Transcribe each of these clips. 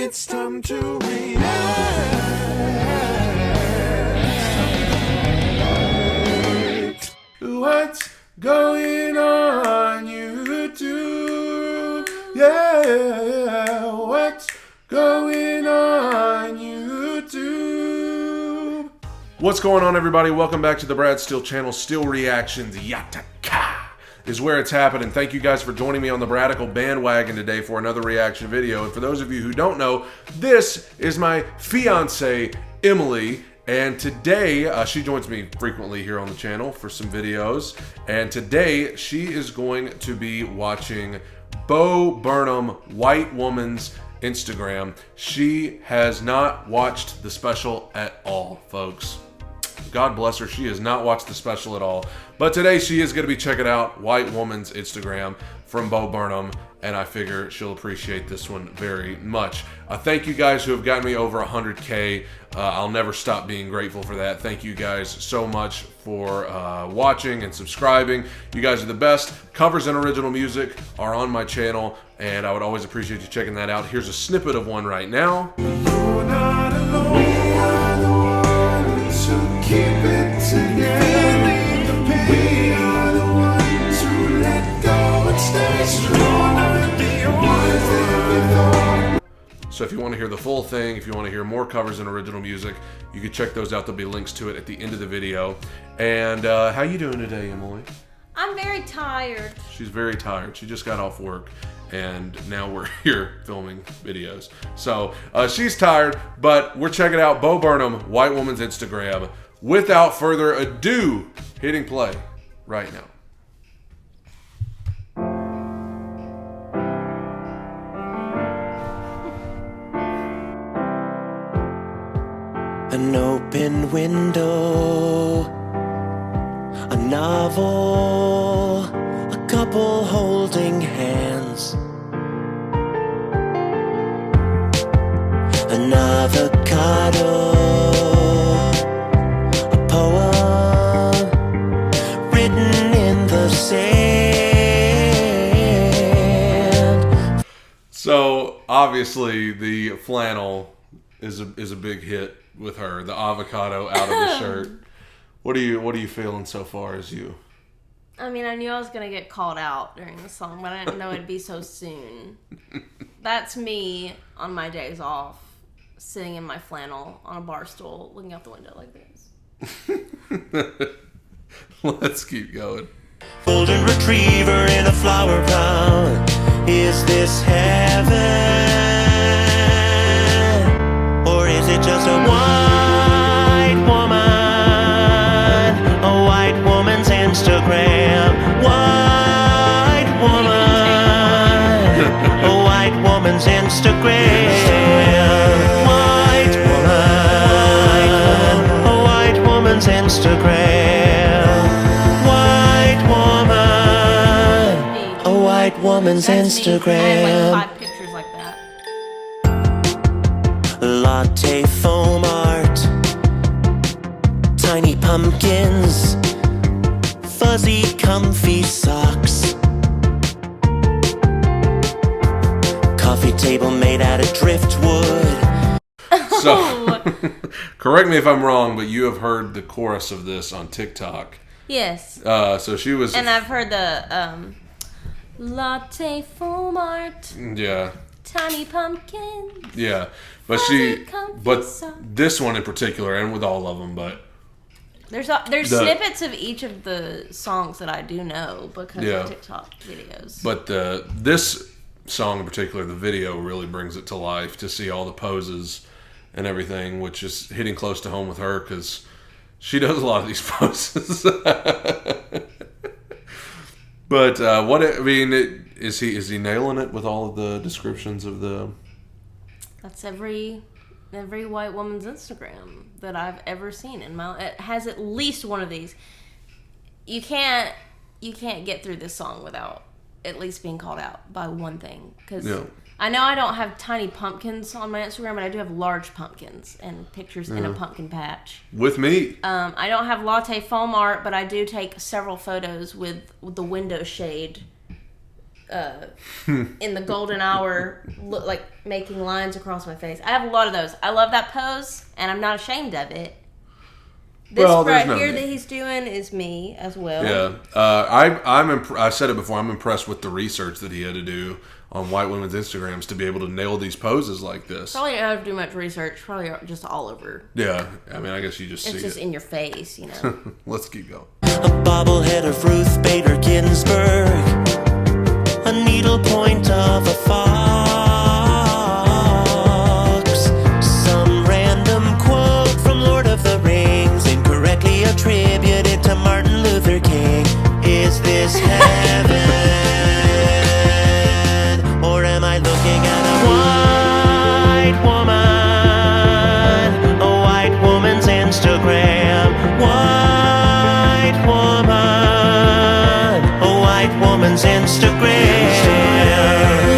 It's time to react. What's going on YouTube? Yeah, what's going on YouTube? What's going on, everybody? Welcome back to the Brad Steele channel. Steele Reactions Yataka is where it's happening. Thank you guys for joining me on the Bradical bandwagon today for another reaction video. And for those of you who don't know, this is my fiancée, Emily. And today, she joins me frequently here on the channel for some videos. And today, she is going to be watching Bo Burnham, White Woman's Instagram. She has not watched the special at all, folks. God bless her, she has not watched the special at all. But today she is going to be checking out White Woman's Instagram from Bo Burnham, and I figure she'll appreciate this one very much. Thank you guys who have gotten me over 100K. I'll never stop being grateful for that. Thank you guys so much for watching and subscribing. You guys are the best. Covers and original music are on my channel, and I would always appreciate you checking that out. Here's a snippet of one right now. You're not alone. We are the ones who keep it together. We are the ones who let go and stay strong. So if you want to hear the full thing, if you want to hear more covers and original music, you can check those out. There'll be links to it at the end of the video. And how you doing today, Emily? I'm very tired. She's very tired. She just got off work, and now we're here filming videos. So she's tired, but we're checking out Bo Burnham, White Woman's Instagram. Without further ado, hitting play right now. An open window, a novel, a couple holding hands, an avocado, a poem written in the sand. So obviously the flannel is a big hit with her, the avocado out of the shirt. What are you feeling so far as you? I mean, I knew I was gonna get called out during the song, but I didn't know it'd be so soon. That's me on my days off, sitting in my flannel on a bar stool, looking out the window like this. Let's keep going. Golden retriever in a flower crown. Is this heaven? Or is it just a white woman? A white woman's Instagram. White woman. A white woman's Instagram. White woman. A white woman's Instagram. White woman. A white woman's Instagram. I have like 5 pictures like that. Latte foam art, tiny pumpkins, fuzzy comfy socks, coffee table made out of driftwood. So, correct me if I'm wrong, but you have heard the chorus of this on TikTok. Yes. So she was... And I've heard the latte foam art. Yeah. Tiny pumpkin. Yeah, but this one in particular, and with all of them, but there's snippets of each of the songs that I do know because of TikTok videos. But this song in particular, the video really brings it to life to see all the poses and everything, which is hitting close to home with her because she does a lot of these poses. But is he nailing it with all of the descriptions of the? That's every white woman's Instagram that I've ever seen in my. It has at least one of these. You can't get through this song without at least being called out by one thing. Because I know I don't have tiny pumpkins on my Instagram, but I do have large pumpkins and pictures in a pumpkin patch. With me. I don't have latte foam art, but I do take several photos with the window shade in the golden hour, like making lines across my face. I have a lot of those. I love that pose, and I'm not ashamed of it. This right here that he's doing is me as well. Yeah, I said it before. I'm impressed with the research that he had to do on white women's Instagrams to be able to nail these poses like this. Probably don't have to do much research. Probably just all over. Yeah, I mean, I guess you just see it. It's just in your face, you know. Let's keep going. A bobblehead of Ruth Bader Ginsburg, a needlepoint of a fox, some random quote from Lord of the Rings, incorrectly attributed to Martin Luther King. Is this heaven, or am I looking at a white woman? A white woman's Instagram. White woman, a white woman's Instagram.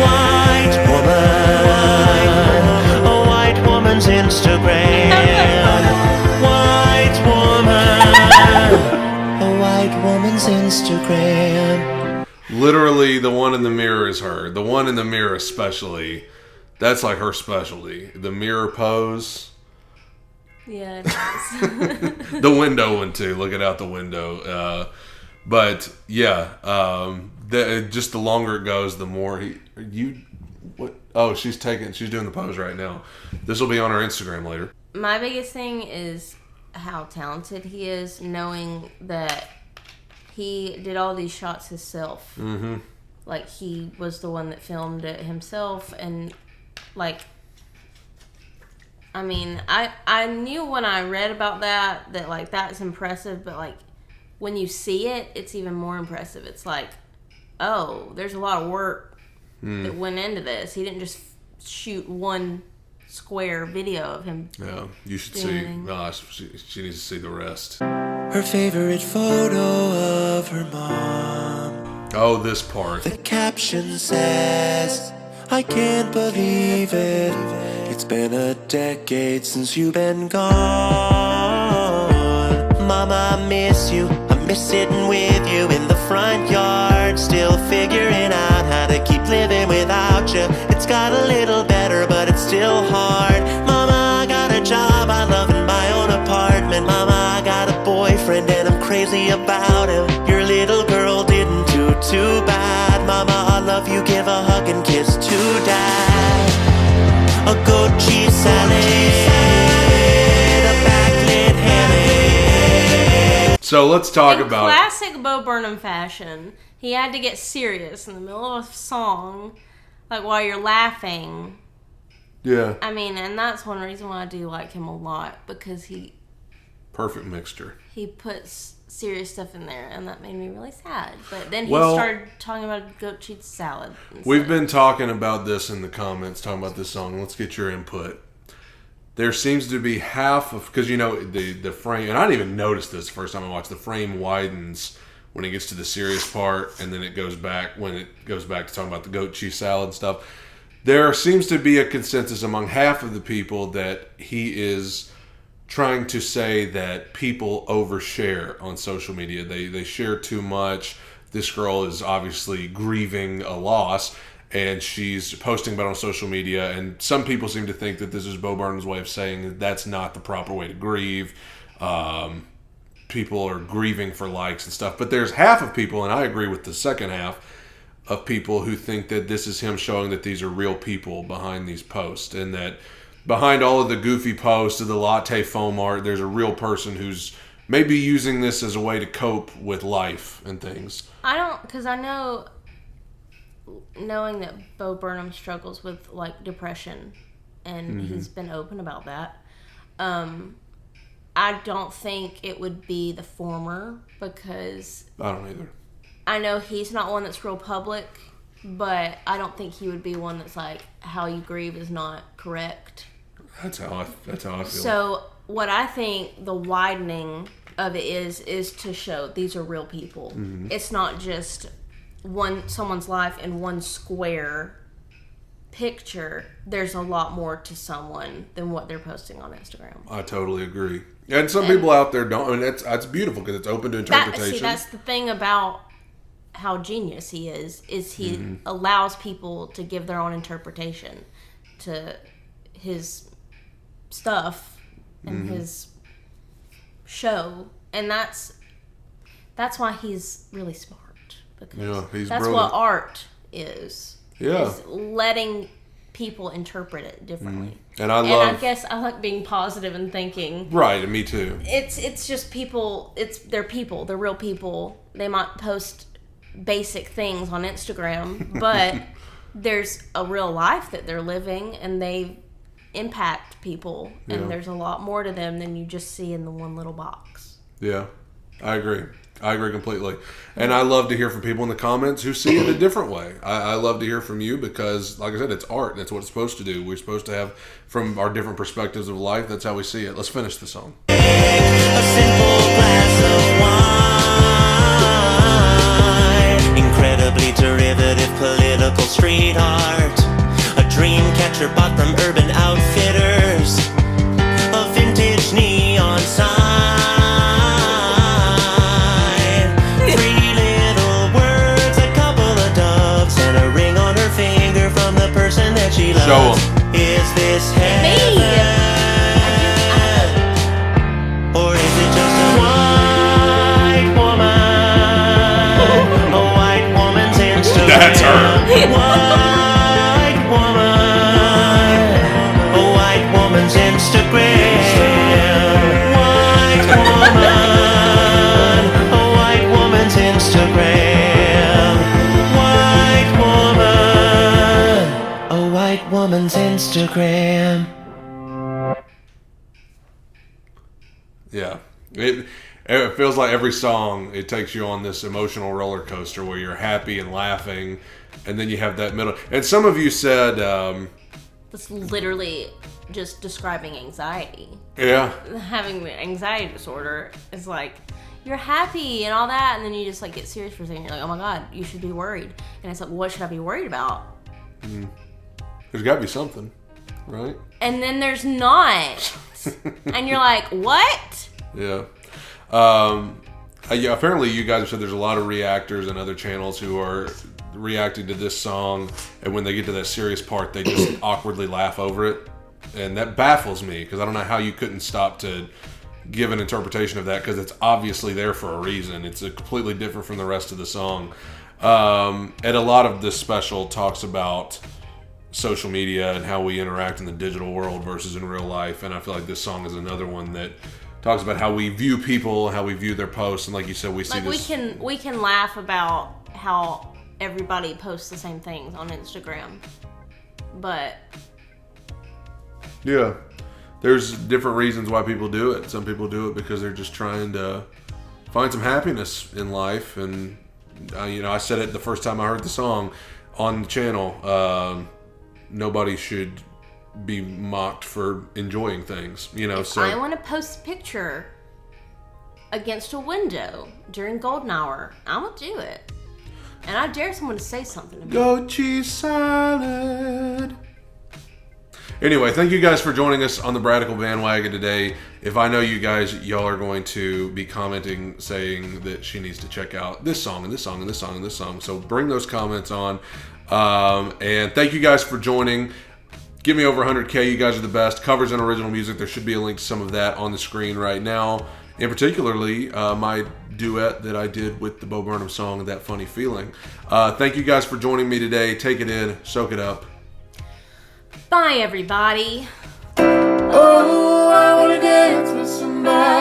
White woman, a white woman's Instagram. White woman, a white woman's Instagram. Literally, the one in the mirror is her. The one in the mirror especially. That's like her specialty. The mirror pose. Yeah, it is. The window one too. Looking out the window. But yeah, just the longer it goes, the more what? Oh, she's doing the pose right now. This will be on our Instagram later. My biggest thing is how talented he is, knowing that he did all these shots himself. Mm-hmm. Like, he was the one that filmed it himself, and like, I mean, I knew when I read about that like that's impressive, but like when you see it, it's even more impressive. It's like, oh, there's a lot of work that went into this. He didn't just shoot one square video of him. Yeah, you should see. She needs to see the rest. Her favorite photo of her mom. Oh, this part. The caption says, I can't believe it. It's been a decade since you've been gone. Mama, I miss you. I miss sitting with you in the front yard, still figuring out how to keep living without you. It's got a little better, but it's still hard. Mama, I got a job I love in my own apartment. Mama, I got a boyfriend and I'm crazy about him. Your little girl didn't do too bad. Mama, I love you, give a hug and kiss to Dad. A goat cheese salad, a backlit hammock. So let's talk in about classic Bo Burnham fashion. He had to get serious in the middle of a song, like while you're laughing. Yeah. I mean, and that's one reason why I do like him a lot, because perfect mixture. He puts serious stuff in there, and that made me really sad. But then he started talking about goat cheese salad. We've been talking about this in the comments, talking about this song. Let's get your input. There seems to be half of, because you know the frame, and I didn't even notice this the first time I watched. The frame widens when it gets to the serious part, and then it goes back when it goes back to talking about the goat cheese salad and stuff. There seems to be a consensus among half of the people that he is trying to say that people overshare on social media. They share too much. This girl is obviously grieving a loss, and she's posting about it on social media, and some people seem to think that this is Bo Burnham's way of saying that that's not the proper way to grieve. People are grieving for likes and stuff, but there's half of people, and I agree with the second half of people, who think that this is him showing that these are real people behind these posts, and that behind all of the goofy posts of the latte foam art, there's a real person who's maybe using this as a way to cope with life and things. I don't, because I know, knowing that Bo Burnham struggles with like depression, and he's been open about that. I don't think it would be the former, because I don't either. I know he's not one that's real public, but I don't think he would be one that's like, how you grieve is not correct. That's how I feel. So what I think the widening of it is to show these are real people. Mm-hmm. It's not just someone's life in one square picture. There's a lot more to someone than what they're posting on Instagram. I totally agree. And some people out there don't. I mean, that's beautiful because it's open to interpretation. That's the thing about how genius he is he allows people to give their own interpretation to his stuff and his show, and that's why he's really smart, because he's that's brilliant. what art is. Yeah. Is letting people interpret it differently. And I guess I like being positive and thinking. Right, and me too. It's just people. They're people. They're real people. They might post basic things on Instagram, but there's a real life that they're living, and they impact people. And there's a lot more to them than you just see in the one little box. Yeah, I agree. I agree completely. And I love to hear from people in the comments who see it a different way. I love to hear from you because, like I said, it's art. That's what it's supposed to do. We're supposed to have, from our different perspectives of life, that's how we see it. Let's finish the song. A simple glass of wine, incredibly derivative political street art, a dream catcher bought from Urban Outfitters, a vintage neon sign, three little words, a couple of doves, and a ring on her finger from the person that she loves. Show 'em. Is this heaven? Or is it just a white woman? A white woman's Instagram. That's her. White woman. A white woman's Instagram. White woman. A white woman's Instagram. White woman. A white woman's Instagram. Yeah. It feels like every song, it takes you on this emotional roller coaster where you're happy and laughing, and then you have that middle. And some of you said, That's literally just describing anxiety. yeah, Having the anxiety disorder is like, you're happy and all that, and then you just like get serious for a second. You're like, oh my god, you should be worried. And it's like, what should I be worried about? there's got to be something, right? And then there's not. And you're like, what? Yeah. Yeah. Apparently, you guys have said there's a lot of reactors and other channels who are reacting to this song, and when they get to that serious part, they just awkwardly laugh over it, and that baffles me because I don't know how you couldn't stop to give an interpretation of that, because it's obviously there for a reason. It's completely different from the rest of the song, and a lot of this special talks about social media and how we interact in the digital world versus in real life, and I feel like this song is another one that talks about how we view people, how we view their posts, and like you said, we see Like this. we can laugh about how everybody posts the same things on Instagram, but Yeah, there's different reasons why people do it. Some people do it because they're just trying to find some happiness in life, and I said it the first time I heard the song on the channel. Nobody should be mocked for enjoying things, so I want to post a picture against a window during golden hour, I will do it. And I dare someone to say something to me. Goat cheese salad. Anyway, thank you guys for joining us on the Bradical bandwagon today. If I know you guys, y'all are going to be commenting saying that she needs to check out this song and this song and this song and this song. So bring those comments on. And thank you guys for joining. Give me over 100K. You guys are the best. Covers and original music. There should be a link to some of that on the screen right now. And particularly my duet that I did with the Bo Burnham song, That Funny Feeling. Thank you guys for joining me today. Take it in. Soak it up. Bye, everybody. Oh, I wanna dance with somebody.